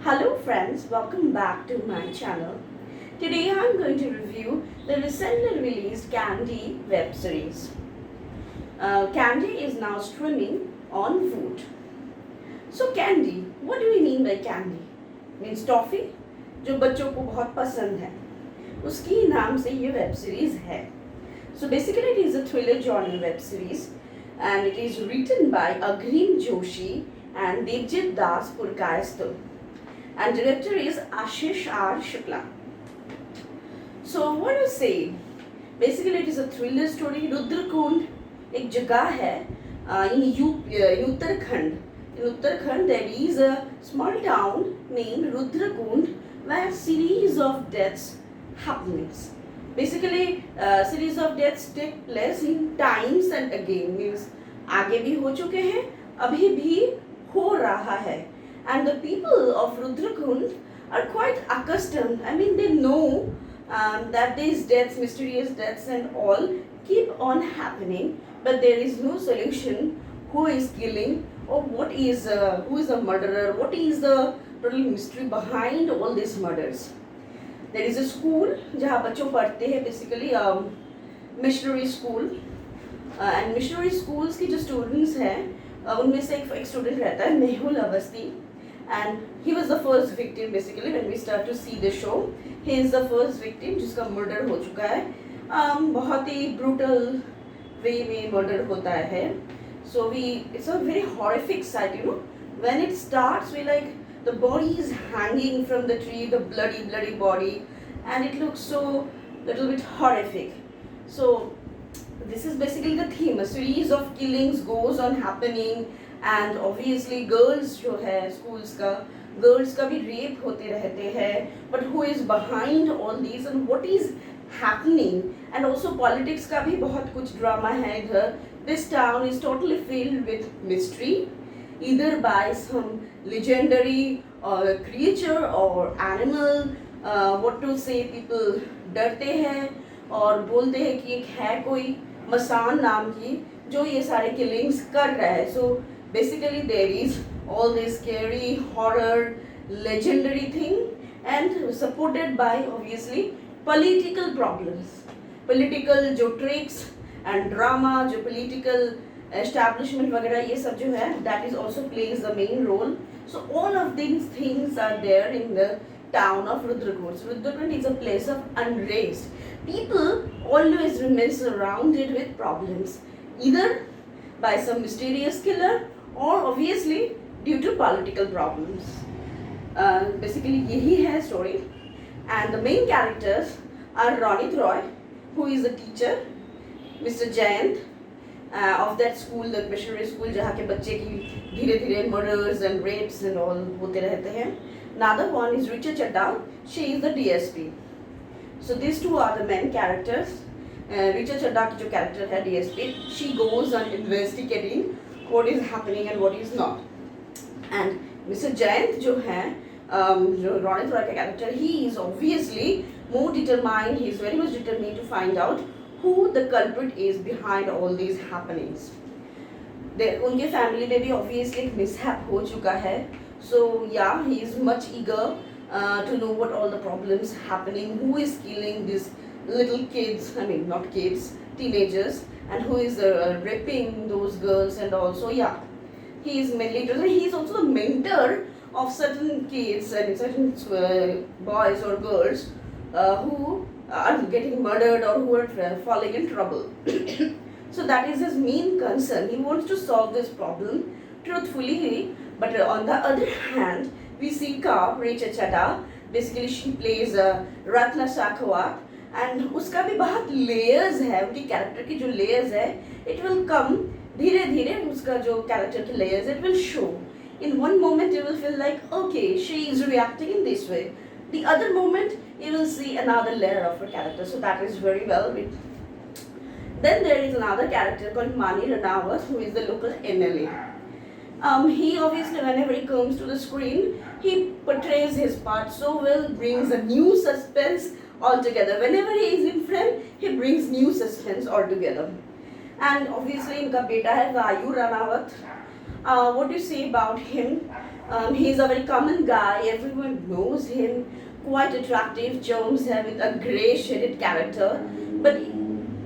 Hello friends, welcome back to my channel. Today I'm going to review the recently released Candy web series. Candy is now streaming on Voot. So Candy, what do we mean by Candy? Means toffee, जो बच्चों को बहुत पसंद है उसकी नाम से ये वेब सीरीज है. So basically it is a thriller genre web series and it is written by Agrim Joshi and Devjit Das Purkayastho. And director is Ashish R. Shukla. So what do you say? Basically it is a thriller story. Rudrakund एक जगह है in Uttarakhand. In Uttarakhand there is a small town named Rudrakund where a series of deaths happens. Basically series of deaths take place in times and again, means आगे भी हो चुके हैं अभी भी हो रहा है. And the people of Rudrakund are quite accustomed. I mean, they know that these deaths, mysterious deaths and all, keep on happening, but there is no solution. Who is killing, or what is who is the murderer? What is the total mystery behind all these murders? There is a school जहाँ बच्चों पढ़ते हैं, basically missionary school, and missionary schools की जो students हैं उनमें से एक student रहता है Mehul Awasthi. And he was the first victim basically when we start to see the show. He is the first victim जिसका murder हो चुका है. बहुत ही brutal way में murder होता है. So it's a very horrific sight, you know. When it starts, we like the body is hanging from the tree, the bloody body, and it looks so little bit horrific. So this is basically the theme. A series of killings goes on happening. And obviously girls जो है schools का girls का भी rape होते रहते हैं, but who is behind all these and what is happening, and also politics का भी बहुत कुछ drama है इधर. This town is totally filled with mystery, either by some legendary creature or animal. What to say, people डरते हैं और बोलते हैं कि एक है कोई मसान नाम की जो ये सारे killings कर रहा है. So basically there is all this scary horror legendary thing and supported by obviously political problems, political जो tricks and drama, जो political establishment वगैरह ये सब जो है that is also plays the main role. So all of these things are there in the town of Rudrakund. So Rudrakund is a place of unrest. People always remain surrounded with problems, either by some mysterious killer or obviously due to political problems. Basically यही है story, and the main characters are Ronit Roy, who is a teacher, Mr. Jayant of that school, that missionary school जहाँ के बच्चे की धीरे धीरे murders and rapes and all होते रहते हैं. Another one is Richa Chadda. She is the DSP. So these two are the main characters. Richa Chadda की जो character है DSP, she goes on investigating what is happening and what is not. And Mr. Jayant जो है जो Ronit Roy का character, he is obviously more determined. He is very much determined to find out who the culprit is behind all these happenings. उनके family में भी obviously एक mishap हो चुका है. So yeah, he is much eager to know what all the problems happening, who is killing these little kids, I mean not kids, teenagers, and who is raping those girls. And also yeah, he is mainly interested. He is also the mentor of certain kids and certain boys or girls who are getting murdered or who are falling in trouble. So that is his main concern. He wants to solve this problem truthfully. But on the other hand, we see Ka, Richa Chadda. Basically she plays Ratna Sakhawat. And उसका भी बहुत layers है, उनकी character की जो layers है, it will come धीरे धीरे उसका जो character की layers, it will show. In one moment you will feel like okay, she is reacting in this way. The other moment you will see another layer of her character. So that is very well written. Then there is another character called Mani Ranawat, who is the local MLA. He obviously whenever he comes to the screen, he portrays his part so well, brings a new suspense altogether. Whenever he is in frame, he brings new suspense altogether. And obviously इनका बेटा है वायु Ranaut. What do you say about him? He's a very common guy, everyone knows him, quite attractive, Jones with a grey shaded character. But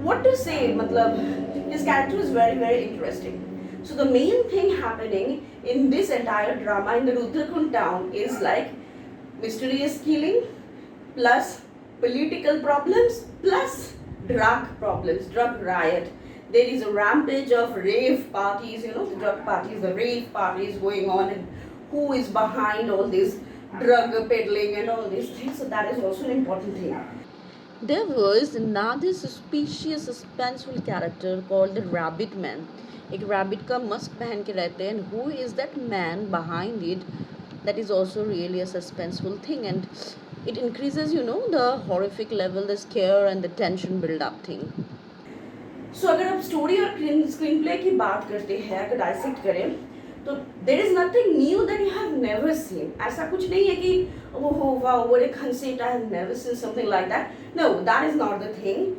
what to say, matlab, his character is very, very interesting. So the main thing happening in this entire drama in the Rudrakund town is like mysterious killing plus political problems plus drug problems, drug riot. There is a rampage of rave parties, the drug parties, the rave parties going on, and who is behind all this drug peddling and all these things. So that is also an important thing. There was another suspicious suspenseful character called the Rabbit Man. एक rabbit का mask पहन के रहते हैं, and who is that man behind it? That is also really a suspenseful thing, and it increases, the horrific level, the scare and the tension build up thing. So अगर आप story और screen play की बात करते हैं, अगर dissect करें, तो there is nothing new that you have never seen. ऐसा कुछ नहीं है कि वो हो wow what a concept, I have never seen something like that. No, that is not the thing.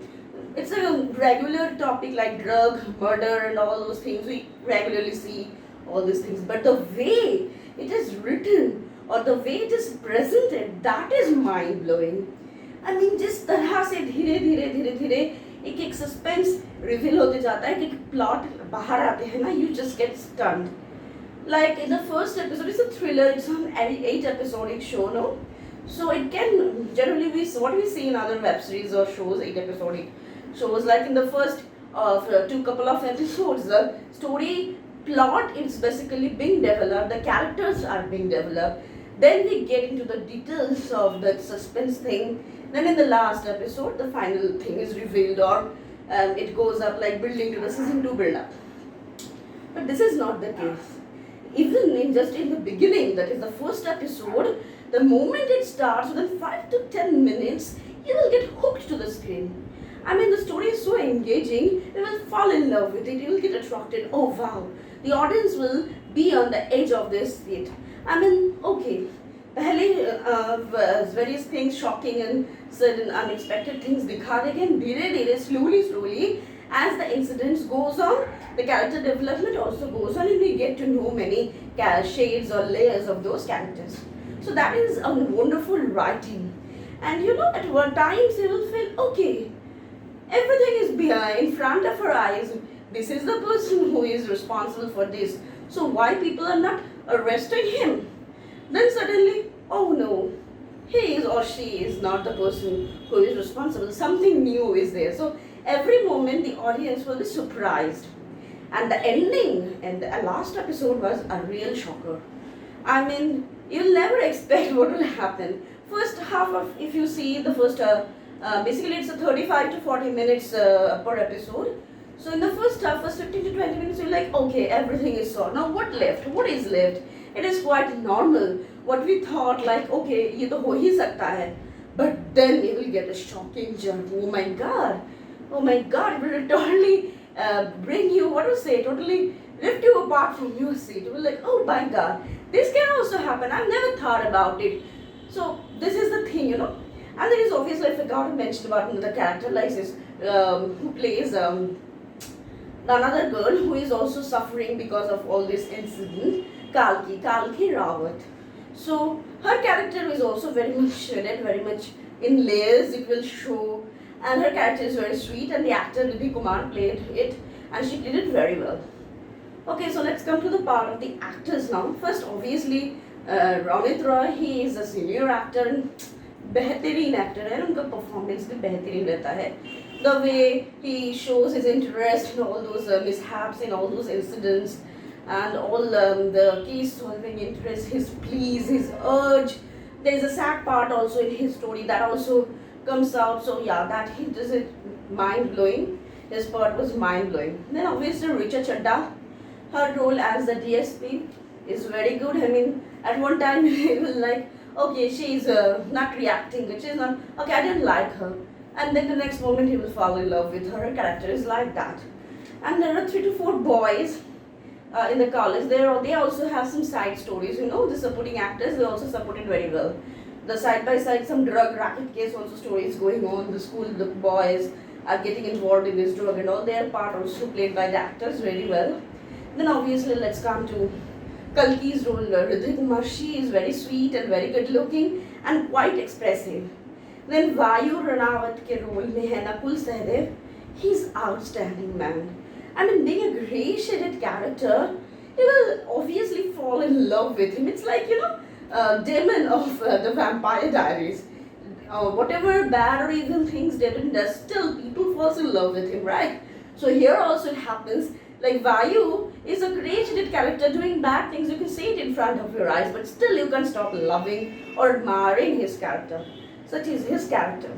It's a regular topic like drug, murder and all those things. We regularly see all these things. But the way it is written or the way it is presented, that is mind-blowing. I mean, जिस तरह से धीरे धीरे धीरे धीरे एक एक suspense reveal होते जाता है, एक एक प्लॉट बाहर आते हैं ना, you just get stunned. Like in the first episode, it's a thriller, it's an 8 episodic show, no? So it can generally be what we see in other web series or shows, 8 episodic shows. Like in the first couple of episodes, the story plot is basically being developed, the characters are being developed. Then we get into the details of the suspense thing. Then in the last episode, the final thing is revealed, or it goes up like building to the season 2 build up. But this is not the case. Even in the beginning, that is the first episode, the moment it starts, within 5 to 10 minutes, you will get hooked to the screen. I mean, the story is so engaging, you will fall in love with it, you will get attracted. Oh wow, the audience will be on the edge of their seat. I mean, okay, पहले various things, shocking and certain unexpected things दिखा देंगे, धीरे धीरे, slowly, as the incidents goes on, the character development also goes on, and we get to know many shades or layers of those characters. So that is a wonderful writing. And at one times you will feel, okay, everything is behind, in front of our eyes. This is the person who is responsible for this. So why people are not arresting him? Then suddenly, oh no, he is or she is not the person who is responsible. Something new is there. So every moment the audience will be surprised. And the ending and the last episode was a real shocker. I mean, you'll never expect what will happen. First half of, if you see the first, basically it's a 35 to 40 minutes per episode. So in the first half, first 15 to 20 minutes, you're like, okay, everything is solved. Now what left? What is left? It is quite normal. What we thought, like, okay, ये तो हो ही सकता है. But then you will get a shocking jump. Oh my God, it will totally bring you, what to say, totally lift you apart from your seat. You will like, oh my God, this can also happen. I've never thought about it. So this is the thing, And there is obviously, I forgot to mention about another character like this, who plays another girl who is also suffering because of all this incident, Kalki Rawat. So her character is also very much shredded, very much in layers, it will show. And her character is very sweet, and the actor Nidhi Kumar played it, and she did it very well. Okay, so let's come to the part of the actors now. First, obviously, Ronit Roy, he is a senior actor and बेहतरीन actor है, उनका performance भी बेहतरीन रहता है. The way he shows his interest in all those mishaps, in all those incidents, and all the case solving interest, his pleas, his urge. There is a sad part also in his story that also comes out. So yeah, that he does it mind blowing. His part was mind blowing. Then obviously Richa Chadda, her role as the DSP is very good. I mean, at one time it was like, okay, she's not reacting, which is not, okay, I didn't like her. And then the next moment he will fall in love with her. Her character is like that. And there are 3 to 4 boys in the college. They also have some side stories, the supporting actors, they also supported very well. The side by side, some drug racket case also stories going on. The school, the boys are getting involved in this drug and all. Their part also played by the actors very well. Then obviously let's come to Kalki's role, Ridhima Kumar, she is very sweet and very good looking and quite expressive. Then Vayu Ranawat ke role mein hai Nakul Sahdev, he's outstanding man. I mean, being a grey shaded character, you will obviously fall in love with him. It's like, Damon of the Vampire Diaries. Whatever bad or evil things Damon does, still people fall in love with him, right? So here also it happens. Like Vayu is a grey-shaded character doing bad things. You can see it in front of your eyes, but still you can't stop loving or admiring his character. Such is his character.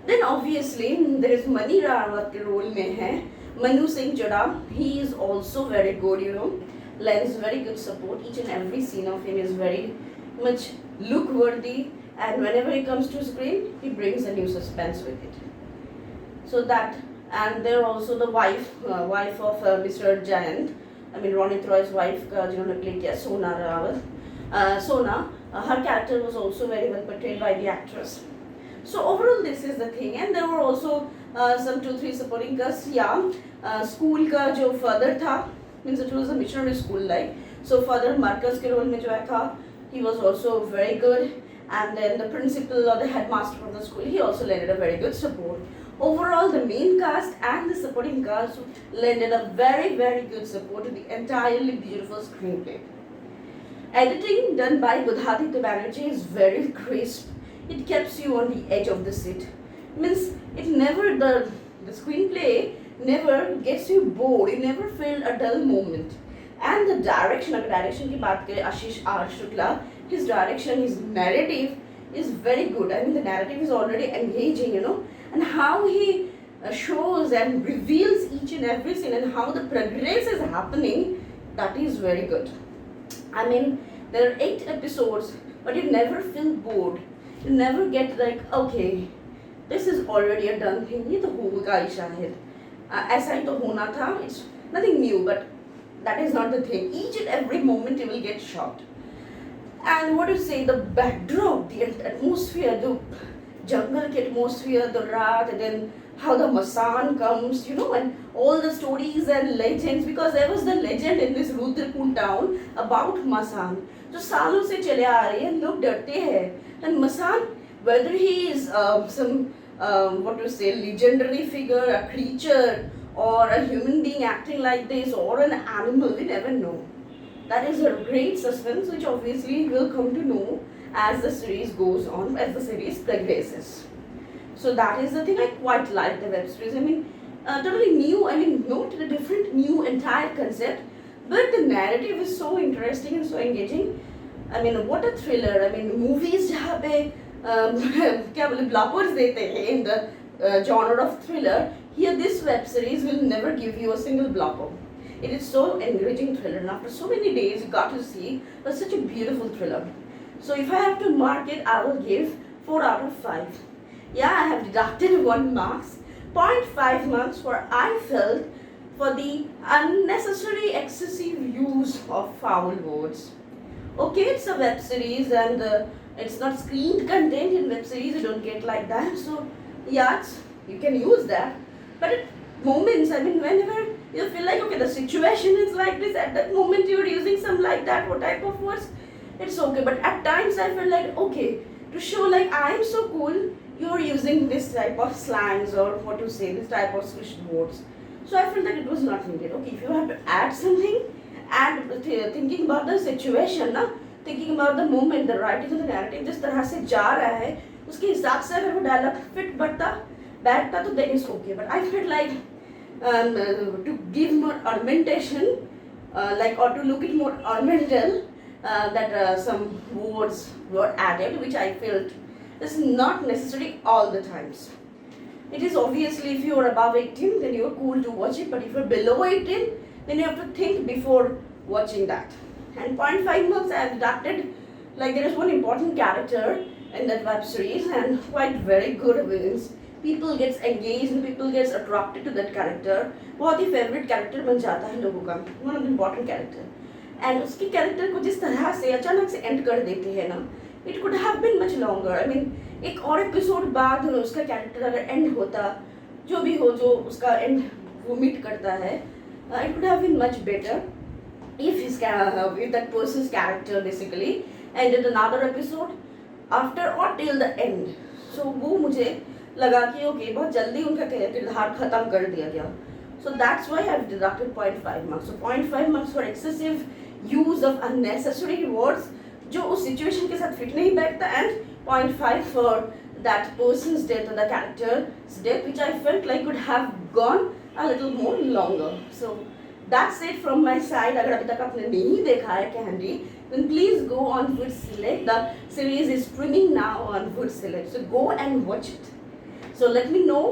Then obviously there is Mani Rawat के role में है Manu Singh Jada. He is also very good, lends very good support. Each and every scene of him is very much look worthy, and whenever he comes to screen, he brings a new suspense with it. So that, and there also the wife of Mr. Jayant. I mean Ronit Roy's wife, जिन्होंने play किया Sona Rawat. Sona, her character was also very well portrayed by the actress. So overall this is the thing, and there were also some 2-3 supporting casts. School का जो father था, means it was a missionary school like. So father Marcus के role में जो था, he was also very good, and then the principal or the headmaster of the school, he also lended a very good support. Overall, the main cast and the supporting cast lended a very, very good support to the entirely beautiful screenplay. Editing done by Budhaditya Banerjee is very crisp. It keeps you on the edge of the seat. Means it never, the screenplay never gets you bored. You never feel a dull moment. And the direction, अगर direction की बात करें Ashish R Shukla, his direction, his narrative is very good. I mean the narrative is already engaging, and how he shows and reveals each and every scene and how the progress is happening, that is very good. I mean, there are 8 episodes, but you never feel bored. You never get like, okay, this is already a done thing. ये तो होगा ही शायद. ऐसा ही तो होना था. It's nothing new, but that is not the thing. Each and every moment you will get shocked. And what to say, the backdrop, the atmosphere, the jungle atmosphere, the rat, and then how the Masan comes, and all the stories and legends, because there was the legend in this Rudrapur town about Masan. जो सालों से चले आ रही है, लोग डरते हैं. And Masan, whether he is some legendary figure, a creature, or a human being acting like this, or an animal, we never know. That is a great suspense, which obviously we'll come to know as the series goes on, as the series progresses. So that is the thing. I quite like the web series. I mean, totally new. I mean, not a different, new entire concept, but the narrative is so interesting and so engaging. I mean, what a thriller. I mean, movies जहाँ पे क्या बोले bloppers देते हैं in the genre of thriller. Here, this web series will never give you a single blopper. It is so encouraging thriller, and after so many days, you got to see such a beautiful thriller. So if I have to mark it, I will give 4 out of 5. Yeah, I have deducted 1 marks, 0.5 marks for I felt for the unnecessary excessive use of foul words. Okay, it's a web series and it's not screened content in web series, you don't get like that. So yeah, you can use that. But at moments, I mean, whenever you feel like, okay, the situation is like this, at that moment you're using some like that, what type of words, it's okay. But at times I feel like, okay, to show like I am so cool, you're using this type of slangs or what to say, this type of switched words. So I felt that it was not needed. Okay, if you have to add something, add thinking about the situation, thinking about the moment, the writing of the narrative, जिस तरह से जा रहा है, उसके हिसाब से अगर वो dialogue fit बैठता तो then it's okay. But I felt like to give more ornamentation, or to look it more ornamental, that some words were added, which I felt is not necessary all the times. It is obviously if you are above 18, then you are cool to watch it, but if you are below 18, then you have to think before watching that. And 0.5 marks I have deducted, like there is one important character in that web series and quite very good wins. People gets engaged and people gets attracted to that character. बहुत ही favorite character बन जाता है लोगों का, one of the important character. And उसकी character को जिस तरह से अचानक से end कर देते हैं ना, it could have been much longer. I mean, एक और एपिसोड बाद उसका कैरेक्टर अगर एंड होता, जो उसका एंड वो मीट करता है, it would have been much better. if that person's character basically ended another episode after or till the end. So वो मुझे लगा कि ओके बहुत जल्दी उनका किरदार खत्म कर दिया गया. So that's why I've deducted 0.5 marks. So 0.5 marks for excessive use of unnecessary words जो उस situation के साथ fit नहीं बैठता, and 0.5 for that person's death or the character's death which I felt like could have gone a little more longer. So that's it from my side. अगर अभी तक आपने नहीं देखा है candy, then please go on Wood Select. The series is streaming now on Wood Select. So go and watch it. So let me know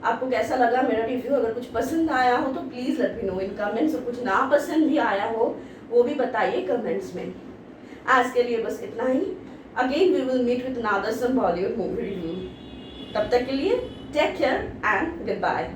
आपको कैसा लगा मेरा रिव्यू. अगर कुछ पसंद आया हो तो please let me know in comments, और कुछ ना पसंद भी आया हो वो भी बताइए कमेंट्स में. आज के लिए बस इतना ही. Again we will meet with another some Bollywood movie review. तब तक के लिए take care and good bye.